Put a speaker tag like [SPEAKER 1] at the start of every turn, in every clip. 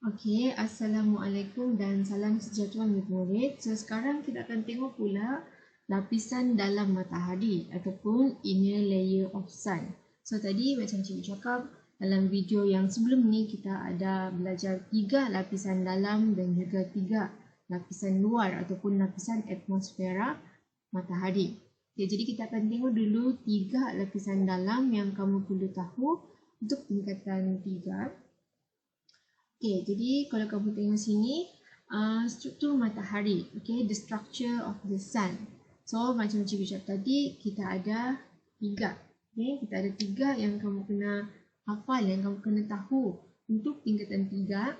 [SPEAKER 1] Okey, Assalamualaikum dan salam sejahtera murid. So sekarang kita akan tengok pula lapisan dalam matahari ataupun inner layer of sun. So tadi macam cikgu cakap dalam video yang sebelum ni kita ada belajar 3 lapisan dalam dan juga 3 lapisan luar ataupun lapisan atmosfera matahari. Okay, jadi kita akan tengok dulu 3 lapisan dalam yang kamu perlu tahu untuk tingkatan 3. Okay, jadi kalau kamu tengok sini, struktur matahari, okay, the structure of the sun. So, macam cikgu cakap tadi, kita ada 3. Okay, kita ada 3 yang kamu kena hafal, yang kamu kena tahu untuk tingkatan 3.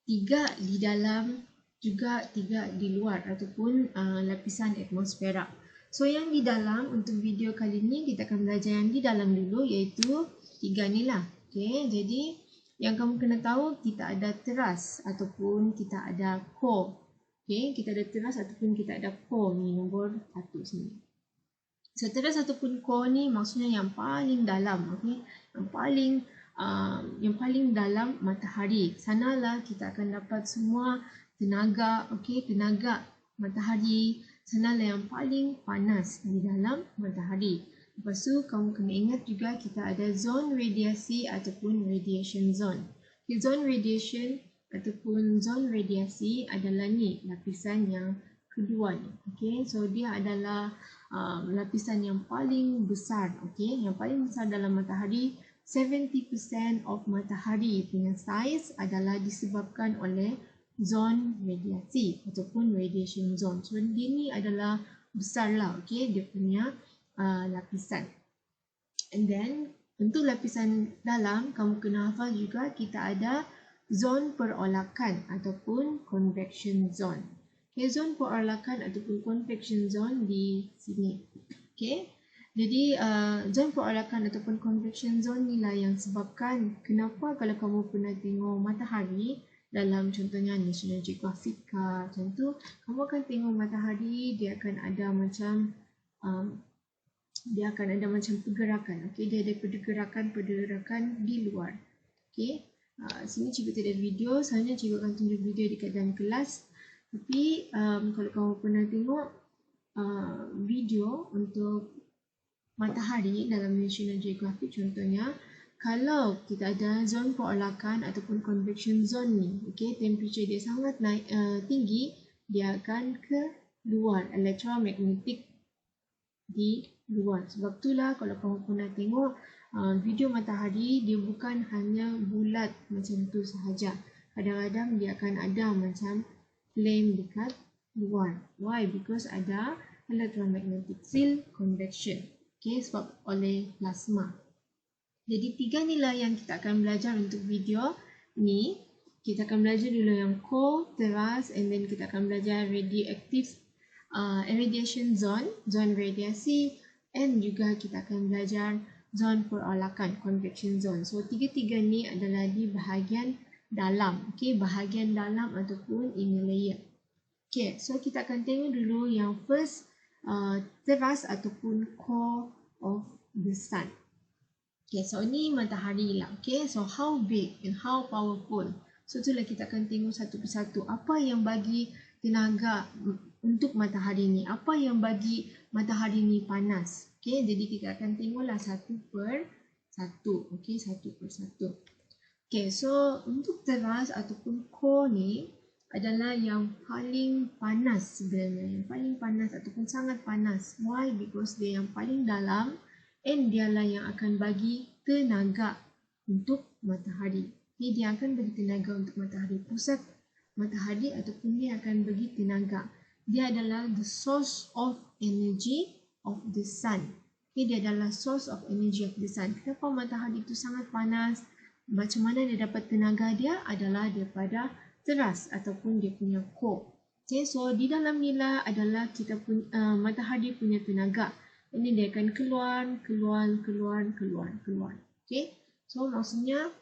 [SPEAKER 1] 3 di dalam, juga 3 di luar ataupun lapisan atmosfera. So, yang di dalam untuk video kali ni, kita akan belajar yang di dalam dulu, iaitu 3 ni lah. Okay, jadi yang kamu kena tahu, kita ada teras ataupun kita ada core. Okay, kita ada teras ataupun kita ada core ni, nombor 1 sini. So, teras ataupun core ni maksudnya yang paling dalam. Okay, yang paling dalam matahari. Sanalah kita akan dapat semua tenaga, okay, tenaga matahari. Sanalah yang paling panas di dalam matahari. Lepas tu, kamu kena ingat juga kita ada zone radiasi ataupun radiation zone. Okay, zone radiation ataupun zone radiasi adalah ni, lapisan yang kedua ni. Okay, so dia adalah lapisan yang paling besar. Okay, yang paling besar dalam matahari. 70% of matahari punya saiz adalah disebabkan oleh zone radiasi ataupun radiation zone. So, dia ni adalah besar lah. Okay, dia punya lapisan. And then untuk lapisan dalam, kamu kena hafal juga kita ada zon perolakan ataupun convection zone. Okay, zon perolakan ataupun convection zone di sini. Okay, jadi zon perolakan ataupun convection zone ni lah yang sebabkan kenapa kalau kamu pernah tengok matahari dalam contohnya National Geographic macam tu, kamu akan tengok matahari dia akan ada macam pergerakan. Okay, dia ada pergerakan di luar. Okay, sini cikgu tidak ada video, sebenarnya cikgu akan tunjuk video dekat dalam kelas. Tapi kalau kamu pernah tengok video untuk matahari dalam National Geographic contohnya, kalau kita ada zon perolakan ataupun convection zone ni, okay, temperature dia sangat naik, tinggi, dia akan ke luar, electromagnetic di luar. Sebab itulah kalau kamu pernah tengok video matahari, dia bukan hanya bulat macam tu sahaja. Kadang-kadang dia akan ada macam flame dekat luar. Why? Because ada electromagnetic field convection. Okay, sebab oleh plasma. Jadi 3 ni lah yang kita akan belajar untuk video ni. Kita akan belajar dulu yang core, teras, and then kita akan belajar radioactive radiation zone, zone radiasi, and juga kita akan belajar zone perolakan, convection zone. So, 3-3 ni adalah di bahagian dalam. Okay, bahagian dalam ataupun inner layer. Okay, so kita akan tengok dulu yang first, teras ataupun core of the sun. Okay, so ni matahari lah. Okay, so how big and how powerful. So, itulah kita akan tengok satu persatu. Apa yang bagi tenaga untuk matahari ni? Apa yang bagi matahari ni panas? Okay, jadi kita akan tengoklah satu per satu. Okay, satu per satu. Okay, so untuk teras ataupun core ni adalah yang paling panas sebenarnya. Yang paling panas ataupun sangat panas. Why? Because dia yang paling dalam and dialah yang akan bagi tenaga untuk matahari. Okay, dia akan bagi tenaga untuk matahari. Pusat matahari ataupun dia akan bagi tenaga. Dia adalah the source of energy of the sun. Okay, dia adalah source of energy of the sun. Kenapa matahari itu sangat panas? Macam mana dia dapat tenaga dia? Adalah daripada teras ataupun dia punya core. Okay, so di dalam ni lah adalah kita matahari punya tenaga. Ini dia akan keluar. Okay, so maksudnya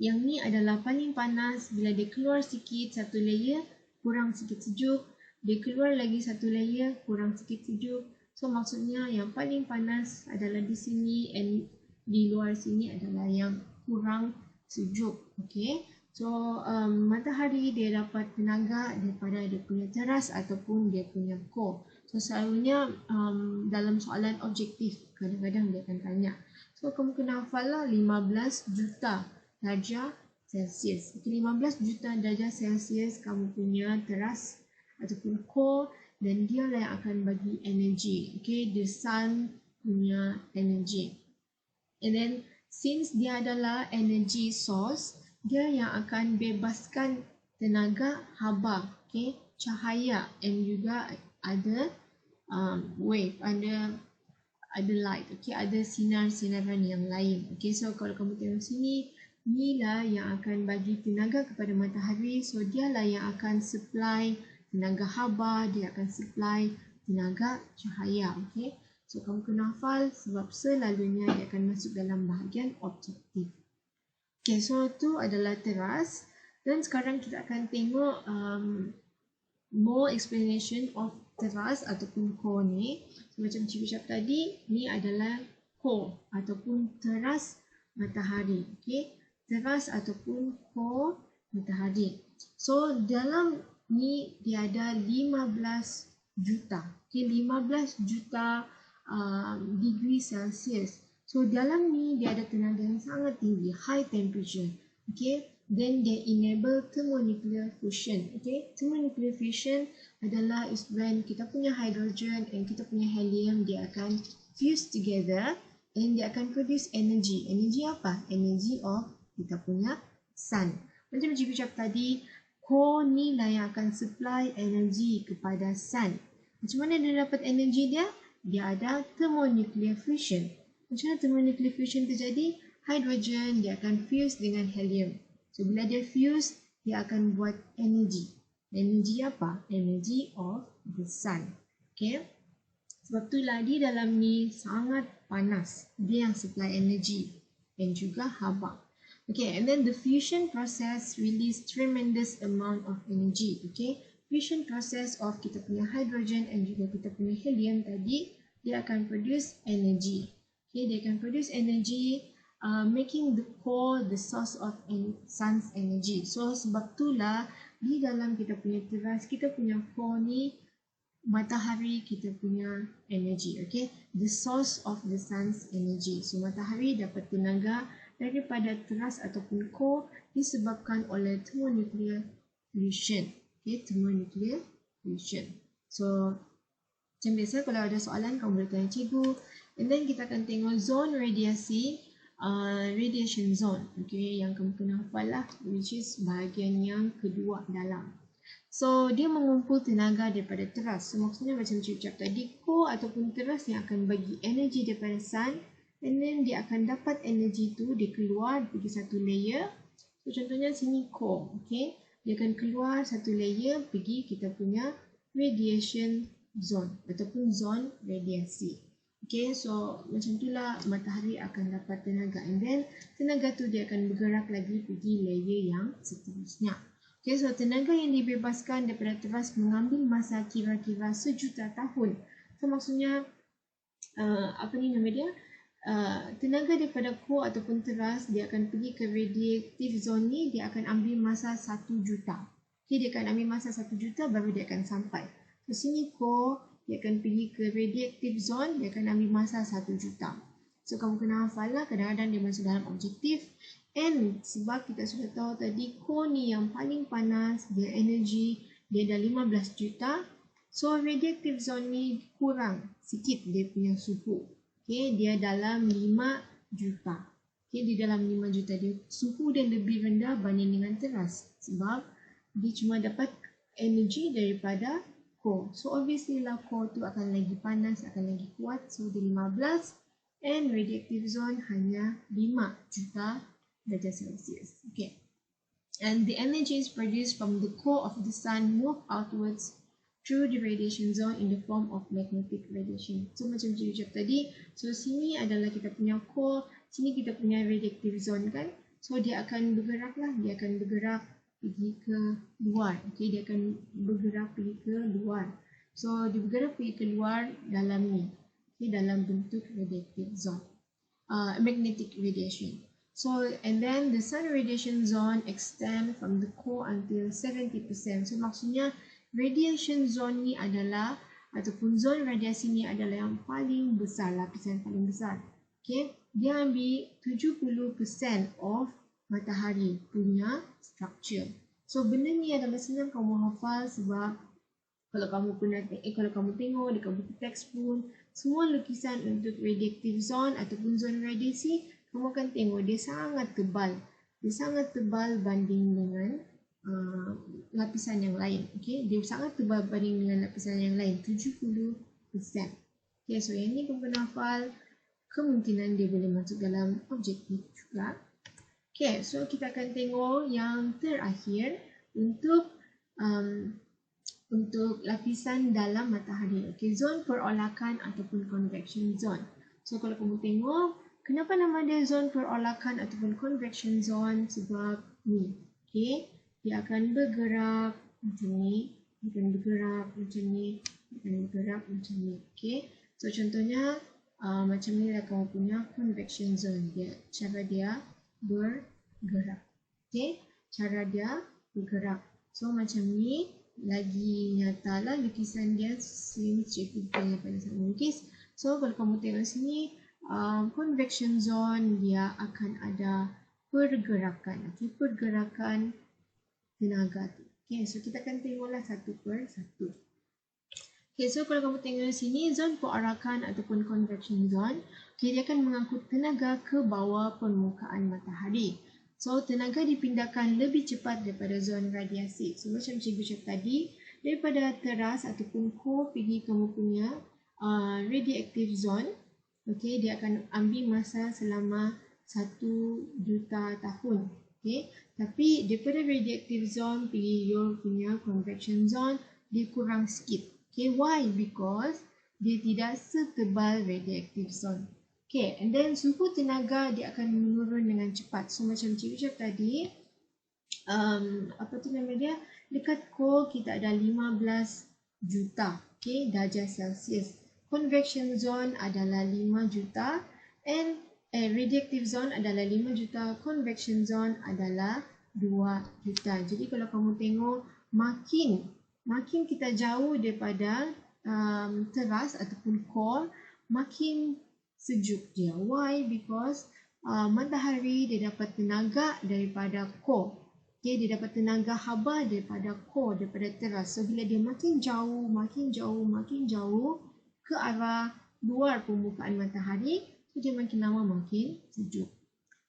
[SPEAKER 1] yang ni adalah paling panas bila dia keluar sikit satu layer, kurang sikit sejuk. Dia keluar lagi satu layer, kurang sikit sejuk. So, maksudnya yang paling panas adalah di sini and di luar sini adalah yang kurang sejuk. Okay. So matahari dia dapat tenaga daripada dia punya teras ataupun dia punya core. So selalunya dalam soalan objektif kadang-kadang dia akan tanya. So kamu kena hafal lah 15 juta darjah Celsius. 15 juta darjah Celsius kamu punya teras ataupun core, dan dia lah yang akan bagi energy. Okay, the sun punya energy. And then since dia adalah energy source, dia yang akan bebaskan tenaga haba, okay, cahaya, and juga ada wave, ada light, okay, ada sinar-sinaran yang lain. Okay, so kalau kamu tengok sini, inilah yang akan bagi tenaga kepada matahari. So dialah yang akan supply tenaga haba, dia akan supply tenaga cahaya. Okay, so kamu kena hafal sebab selalunya dia akan masuk dalam bahagian objektif. Okay, so tu adalah teras. Dan sekarang kita akan tengok more explanation of teras ataupun core ni. So, macam cikgu cakap tadi, ni adalah core ataupun teras matahari. Okay, teras ataupun core matahari. So dalam ni dia ada 15 juta. Okay, 15 juta degree Celsius. So dalam ni dia ada tenaga yang sangat tinggi, high temperature. Okay, then they enable thermonuclear fusion. Okay, thermonuclear fusion adalah is when kita punya hydrogen and kita punya helium dia akan fuse together and dia akan produce energy. Energy apa? Energy of kita punya sun. Macam cikgu cakap tadi, core ni lah yang akan supply energy kepada sun. Macam mana dia dapat energy dia? Dia ada thermonuclear fusion. Macam mana thermonuclear fusion terjadi? Hydrogen dia akan fuse dengan helium. So bila dia fuse, dia akan buat energy. Energy apa? Energy of the sun. Okay. Sebab itulah di dalam ni sangat panas. Dia yang supply energy dan juga haba. Okay, and then the fusion process release tremendous amount of energy. Okay, fusion process of kita punya hydrogen and juga kita punya helium tadi, dia akan produce energy. Okay, they can produce energy, making the core the source of sun's energy. So sebab itulah di dalam kita punya teras, kita punya core ni matahari kita punya energy. Okay, the source of the sun's energy. So matahari dapat tenaga daripada teras ataupun core disebabkan oleh thermonuclear fusion. Okay, thermonuclear fusion. So macam biasa kalau ada soalan kamu boleh tanya cikgu. And then kita akan tengok zone radiasi, radiation zone. Okay, yang kamu kena hafal lah, which is bahagian yang kedua dalam. So dia mengumpul tenaga daripada teras. So maksudnya macam cikgu cakap tadi, core ataupun teras yang akan bagi energy daripada sun, and then dia akan dapat energy tu, dia keluar pergi satu layer. So contohnya sini core, okay, dia akan keluar satu layer pergi kita punya radiation zone ataupun zone radiasi. Okay, so macam itulah matahari akan dapat tenaga, and then tenaga tu dia akan bergerak lagi pergi layer yang seterusnya. Okay, so tenaga yang dibebaskan daripada teras mengambil masa kira-kira sejuta tahun. So maksudnya apa ni nama dia? Tenaga daripada core ataupun teras dia akan pergi ke radiative zone ni, dia akan ambil masa 1 juta. Okay, dia akan ambil masa 1 juta baru dia akan sampai. So sini core dia akan pergi ke radiative zone, dia akan ambil masa 1 juta. So kamu kena hafal lah, kadang-kadang dia masuk dalam objektif. And sebab kita sudah tahu tadi core ni yang paling panas, dia energy dia dah 15 juta. So radiative zone ni kurang sikit dia punya suhu. Okay, dia dalam 5 juta. Okay, di dalam 5 juta dia suhu dia lebih rendah banding dengan teras. Sebab dia cuma dapat energy daripada core. So obviously lah core tu akan lagi panas, akan lagi kuat. So dia 15 and radiative zone hanya 5 juta darjah Celsius. Okay. And the energy is produced from the core of the sun move outwards through the radiation zone in the form of magnetic radiation. So macam cikgu cakap tadi, so sini adalah kita punya core, sini kita punya radiative zone kan. So dia akan bergerak lah, dia akan bergerak pergi ke luar. Okay, dia akan bergerak pergi ke luar. So dia bergerak pergi ke luar dalam ni. Okay, dalam bentuk radiative zone. Magnetic radiation. So, and then the sun radiation zone extend from the core until 70%. So, maksudnya radiation zone ni adalah ataupun zon radiasi ni adalah yang paling besar, lapisan paling besar. Okay, dia ambil 70% of matahari punya structure. So, benda ni adalah senang kamu hafal sebab kalau kamu kalau kamu tengok dekat buku teks pun, semua lukisan untuk radioactive zone ataupun zon radiasi, kamu akan tengok dia sangat tebal. Dia sangat tebal banding dengan lapisan yang lain. Okay? Dia sangat tebal banding dengan lapisan yang lain, 70%. Okay, so yang ni kamu kena hafal, kemungkinan dia boleh masuk dalam objektif juga. Okay, so kita akan tengok yang terakhir untuk lapisan dalam matahari. Okay, zon perolakan ataupun convection zone. So kalau kamu tengok, kenapa nama dia zon perolakan ataupun convection zone? Sebab ni, okay, dia akan bergerak macam ni, akan bergerak macam ni, akan bergerak macam ni. Okay, so contohnya macam ni lah kamu punya convection zone dia. Cara dia bergerak. Okay, cara dia bergerak. So macam ni lagi nyata lah lukisan dia, sini cikgu yang pada saya melukis. So kalau kamu tengok sini, convection zone dia akan ada pergerakan, okay, pergerakan tenaga tu. Okay, so kita akan tengoklah satu per satu. Okay, so kalau kamu tengok sini, zon perarakan ataupun convection zone, okay, dia akan mengangkut tenaga ke bawah permukaan matahari. So, tenaga dipindahkan lebih cepat daripada zon radiasi. So, macam cikgu cakap tadi, daripada teras ataupun core pergi kamu punya radioactive zone, okay, dia akan ambil masa selama 1 juta tahun. Okay. Tapi daripada radioactive zone pergi your punya convection zone, dia kurang sikit. Okay, why? Because dia tidak setebal radioactive zone. Okay, and then suhu tenaga dia akan menurun dengan cepat. So macam cikgu cakap tadi, apa tu nama dia? Dekat core kita ada 15 juta, okay, darjah Celsius. Convection zone adalah 5 juta and radioactive zone adalah 5 juta, convection zone adalah 2 juta. Jadi kalau kamu tengok, makin kita jauh daripada teras ataupun core, makin sejuk dia. Why? Because matahari dia dapat tenaga daripada core. Okay, dia dapat tenaga haba daripada core, daripada teras. So bila dia makin jauh ke arah luar permukaan matahari, so dia makin lama makin sejuk.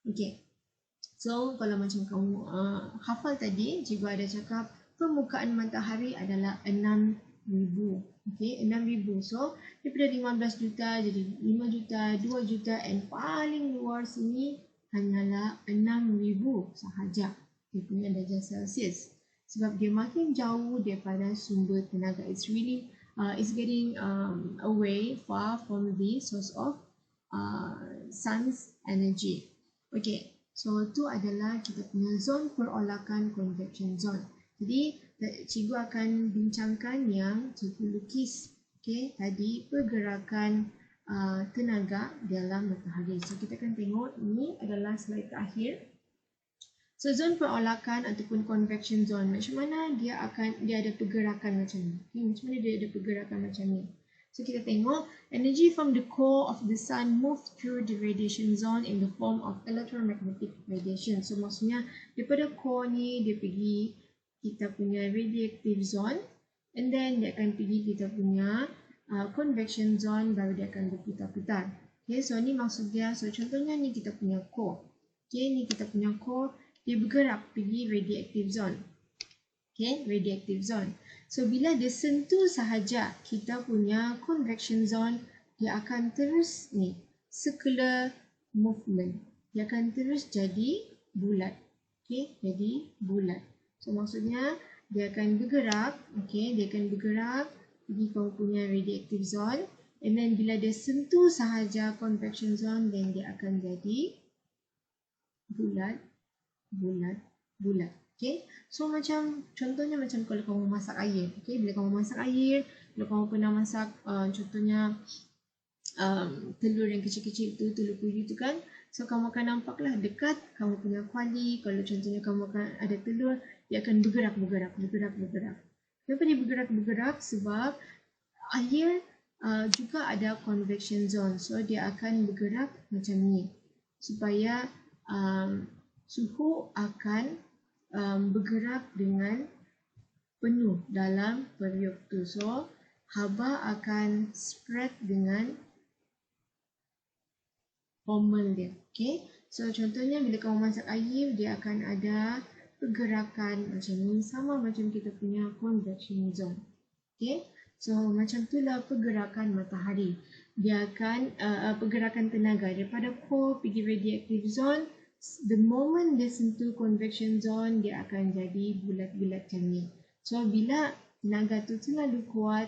[SPEAKER 1] Okay. So kalau macam kamu hafal tadi, cikgu ada cakap permukaan matahari adalah 6,000. Okay, 6,000. So, daripada 15 juta jadi 5 juta, 2 juta and paling luar sini hanyalah 6,000 sahaja. Dia punya darjah Celsius. Sebab dia makin jauh daripada sumber tenaga. It's getting away, far from the source of sun's energy. Okay, so itu adalah kita punya zon perolakan convection zone. Jadi, cikgu akan bincangkan yang cikgu lukis, okay, tadi pergerakan tenaga dalam matahari. So kita akan tengok, ini adalah slide terakhir. So zon perolakan ataupun convection zone, macam mana dia ada pergerakan macam ni. Okay, macam mana dia ada pergerakan macam ni. So kita tengok, energy from the core of the sun move through the radiation zone in the form of electromagnetic radiation. So maksudnya daripada core ni dia pergi kita punya radioactive zone, and then dia akan pergi kita punya convection zone, baru dia akan berputar-putar. Okay, so ni maksud dia. So contohnya ni kita punya core. Okay, ni kita punya core, dia bergerak pergi radioactive zone. Okay, radioactive zone. So bila dia sentuh sahaja kita punya convection zone, dia akan terus ni circular movement. Dia akan terus jadi bulat. Okay, jadi bulat. So maksudnya dia akan bergerak, okay, dia akan bergerak pergi kamu punya radioactive zone, and then bila dia sentuh sahaja convection zone, then dia akan jadi bulat. Okay, so macam contohnya macam kalau kamu masak air, okay, bila kamu masak air, kalau kamu pernah masak contohnya telur yang kecil-kecil tu, telur puyuh tu kan, So kamu akan nampaklah dekat kamu punya kuali. Kalau contohnya kamu akan ada telur, dia akan bergerak. Kenapa dia bergerak? Sebab air juga ada convection zone. So dia akan bergerak macam ni supaya suhu akan bergerak dengan penuh dalam periuk tu. So haba akan spread dengan normal dia. Okay. So contohnya bila kamu masak air, dia akan ada pergerakan macam ni, sama macam kita punya convection zone. Okay. So macam itulah pergerakan matahari. Dia akan pergerakan tenaga daripada core pergi radioactive zone. The moment dia sentuh convection zone, dia akan jadi bulat-bulat macam ni. So bila tenaga tu terlalu kuat,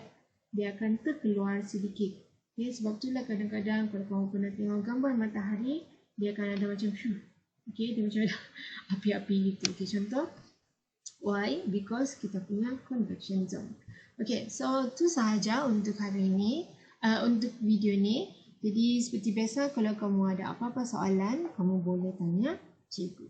[SPEAKER 1] dia akan terkeluar sedikit. Okay, sebab itulah kadang-kadang kalau kamu pernah tengok gambar matahari, dia akan ada macam okay, dia macam ada api-api gitu. Okay, contoh. Why? Because kita punya convection zone. Okay, so itu sahaja untuk hari ini, untuk video ni. Jadi seperti biasa, kalau kamu ada apa-apa soalan, kamu boleh tanya cikgu.